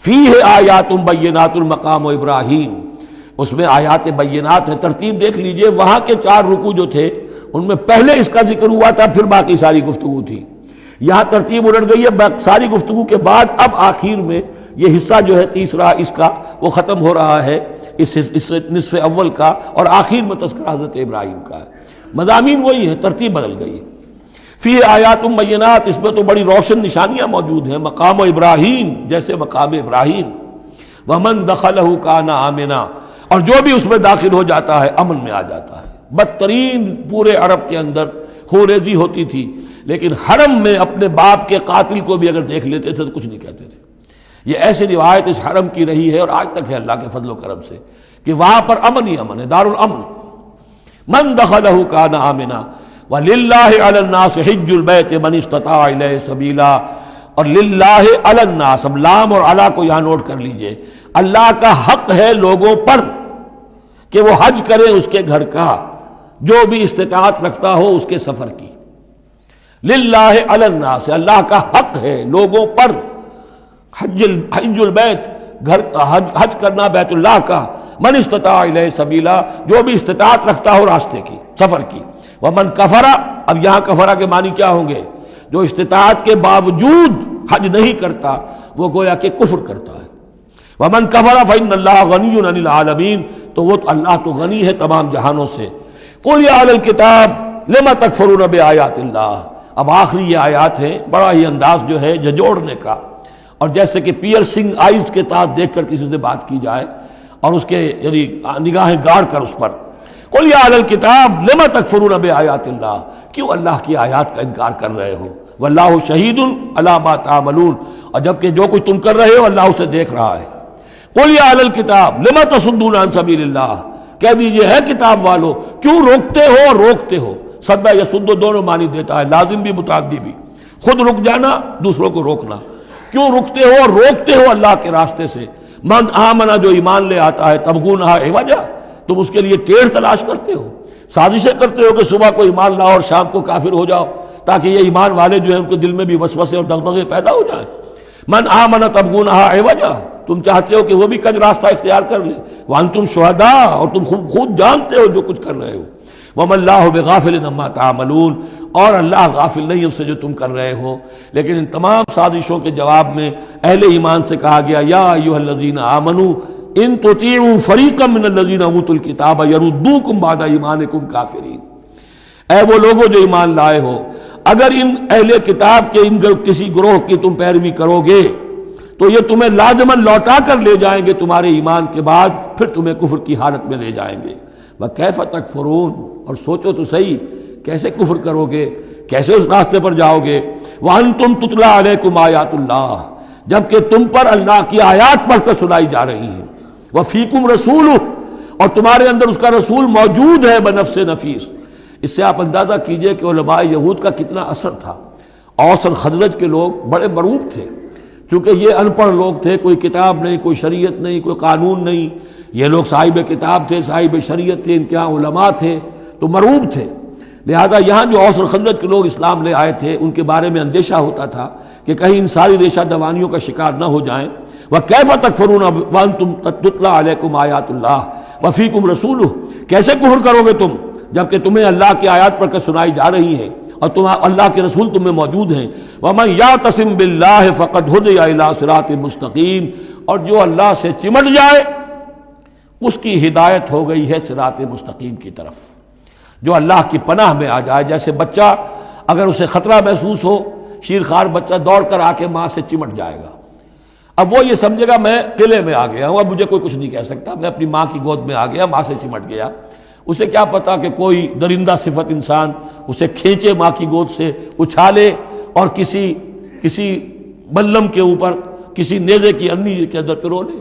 فیہ آیات بینات مقام ابراہیم، اس میں آیات بینات ہیں۔ ترتیب دیکھ لیجئے، وہاں کے 4 رکوع جو تھے ان میں پہلے اس کا ذکر ہوا تھا، پھر باقی ساری گفتگو تھی۔ یہاں ترتیب الٹ گئی ہے، ساری گفتگو کے بعد اب آخر میں یہ حصہ جو ہے تیسرا اس کا وہ ختم ہو رہا ہے، اس نصف اول کا، اور آخر میں تذکرہ حضرت ابراہیم کا ہے۔ مضامین وہی ہیں، ترتیب بدل گئی ہے۔ فی آیات بینات، اس میں تو بڑی روشن نشانیاں موجود ہیں۔ مقام ابراہیم، جیسے مقام ابراہیم، ومن دخلہ کان آمنا، اور جو بھی اس میں داخل ہو جاتا ہے امن میں آ جاتا ہے۔ بدترین پورے عرب کے اندر خوریزی ہوتی تھی، لیکن حرم میں اپنے باپ کے قاتل کو بھی اگر دیکھ لیتے تھے تو کچھ نہیں کہتے تھے۔ یہ ایسی روایت اس حرم کی رہی ہے اور آج تک ہے اللہ کے فضل و کرم سے، کہ وہاں پر امن ہی امن ہے، دار الامن۔ من دخلہ کان آمنا وَلِلَّهِ عَلَى النَّاسِ حِجُّ الْبَيْتِ مَنِ اسْتَطَاعَ إِلَيْهِ سَبِيلًا، اور للہ علی الناس، اب لام اور علی کو یہاں نوٹ کر لیجئے، اللہ کا حق ہے لوگوں پر کہ وہ حج کرے اس کے گھر کا، جو بھی استطاعت رکھتا ہو اس کے سفر کی۔ للہ علی الناس، اللہ کا حق ہے لوگوں پر، حج البیت، گھر حج کرنا بیت اللہ کا، من استطاع الیہ سبیلا، جو بھی استطاعت رکھتا ہو راستے کی، سفر کی۔ ومن کفر، اب یہاں کفرہ کے معنی کیا ہوں گے؟ جو استطاعت کے باوجود حج نہیں کرتا وہ گویا کہ کفر کرتا ہے۔ ومن کفر فإن اللہ غنی عن العالمین، تو وہ اللہ تو غنی ہے تمام جہانوں سے۔ قل یا اہل الکتاب لم تکفرون بآیات اللہ، اب آخری یہ آیات ہیں، بڑا ہی انداز جو ہے جھنجھوڑنے کا، اور جیسے کہ پیئرسنگ آئیز کے ساتھ دیکھ کر کسی سے بات کی جائے اور اس کے یعنی نگاہیں گاڑ کر اس پر۔ قل یا اہل الکتاب لم تکفرون بآیات اللہ، کیوں اللہ کی آیات کا انکار کر رہے ہو؟ واللہ شہید علی ما تعملون، اور جبکہ جو کچھ تم کر رہے ہو اللہ اسے دیکھ رہا ہے۔ قل یا اہل الکتاب لم تصدون عن سبیل اللہ، کہہ دیجئے ہے کتاب والو کیوں روکتے ہو اور روکتے ہو؟ صدہ یصد دونوں معنی دیتا ہے، لازم بھی متعدی بھی، خود رک جانا دوسروں کو روکنا۔ کیوں رکتے ہو اور روکتے ہو اللہ کے راستے سے؟ من آمنا، جو ایمان لے آتا ہے، تبغونہا عوجا، تم اس کے لیے ٹیڑھ تلاش کرتے ہو، سازشیں کرتے ہو کہ صبح کو ایمان لاؤ اور شام کو کافر ہو جاؤ، تاکہ یہ ایمان والے جو ہیں ان کے دل میں بھی وسوسے اور دغدغے پیدا ہو جائیں۔ من آمن تبغونہا عوجا، تم چاہتے ہو کہ وہ بھی کج راستہ اختیار کر لیں، وانتم شہداء، اور تم خود جانتے ہو جو کچھ کر رہے ہو۔ وما اللہ بغافل عما تعملون، اور اللہ غافل نہیں اس سے جو تم کر رہے ہو۔ لیکن ان تمام سازشوں کے جواب میں اہل ایمان سے کہا گیا یا ایھا الذین آمنوا ان تطیعوا فریقا من الذین اوتوا الکتاب یردوکم بعد ایمانکم کافرین، اے وہ لوگوں جو ایمان لائے ہو، اگر ان اہل کتاب کے ان کسی گروہ کی تم پیروی کرو گے تو یہ تمہیں لازماً لوٹا کر لے جائیں گے تمہارے ایمان کے بعد، پھر تمہیں کفر کی حالت میں لے جائیں گے۔ وَكَيْفَ تَكْفُرُونَ، اور سوچو تو صحیح کیسے کفر کرو گے، کیسے اس راستے پر جاؤ گے۔ وَأَنْتُمْ تُتْلَىٰ عَلَيْكُمْ آیات اللہ، جبکہ تم پر اللہ کی آیات پڑھ کر سنائی جا رہی ہیں۔ وَفِيكُمْ رَسُولُهُ، اور تمہارے اندر اس کا رسول موجود ہے بنفس نفیس۔ اس سے آپ اندازہ کیجئے کہ علماء یہود کا کتنا اثر تھا۔ اوس اور خزرج کے لوگ بڑے مرعوب تھے، چونکہ یہ ان پڑھ لوگ تھے، کوئی کتاب نہیں، کوئی شریعت نہیں، کوئی قانون نہیں۔ یہ لوگ صاحب کتاب تھے، صاحب شریعت تھے، ان کے ہاں علماء تھے، تو مرعوب تھے۔ لہذا یہاں جو اوس اور خزرج کے لوگ اسلام لے آئے تھے ان کے بارے میں اندیشہ ہوتا تھا کہ کہیں ان ساری ریشہ دوانیوں کا شکار نہ ہو جائیں۔ وَكَيْفَ تَكْفُرُونَ وَأَنْتُمْ تُتْلَىٰ عَلَيْكُمْ آیَاتُ اللَّهِ وَفِيكُمْ رَسُولُهُ، کیسے کفر کرو گے تم جبکہ تمہیں اللہ کی آیات پڑھ کر سنائی جا رہی ہیں اور اللہ کے رسول تم میں موجود ہیں۔ وَمَن يَعْتَصِم بِاللَّهِ فَقَدْ هُدِيَ إِلَىٰ صِرَاطٍ مُسْتَقِيمٍ، اور جو اللہ سے چمٹ جائے اس کی ہدایت ہو گئی ہے صراط مستقیم کی طرف۔ جو اللہ کی پناہ میں آ جائے، جیسے بچہ اگر اسے خطرہ محسوس ہو، شیرخوار بچہ دوڑ کر آ کے ماں سے چمٹ جائے گا۔ اب وہ یہ سمجھے گا میں قلعے میں آ گیا ہوں، اب مجھے کوئی کچھ نہیں کہہ سکتا، میں اپنی ماں کی گود میں آ گیا، ماں سے چمٹ گیا۔ اسے کیا پتا کہ کوئی درندہ صفت انسان اسے کھینچے ماں کی گود سے، اچھالے اور کسی بلم کے اوپر کسی نیزے کی انی کے اندر پرو لے۔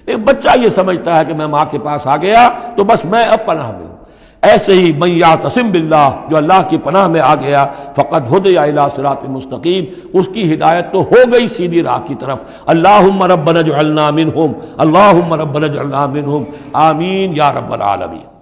ایک بچہ یہ سمجھتا ہے کہ میں ماں کے پاس آ گیا تو بس میں اب پناہ میں ہوں۔ ایسے ہی من یعتصم باللہ، جو اللہ کی پناہ میں آ گیا، فقد ہدی الی صراط مستقیم، اس کی ہدایت تو ہو گئی سیدھی راہ کی طرف۔ اللہم ربنا اجعلنا منہم، اللہم ربنا اجعلنا منہم، آمین یا رب العالمین۔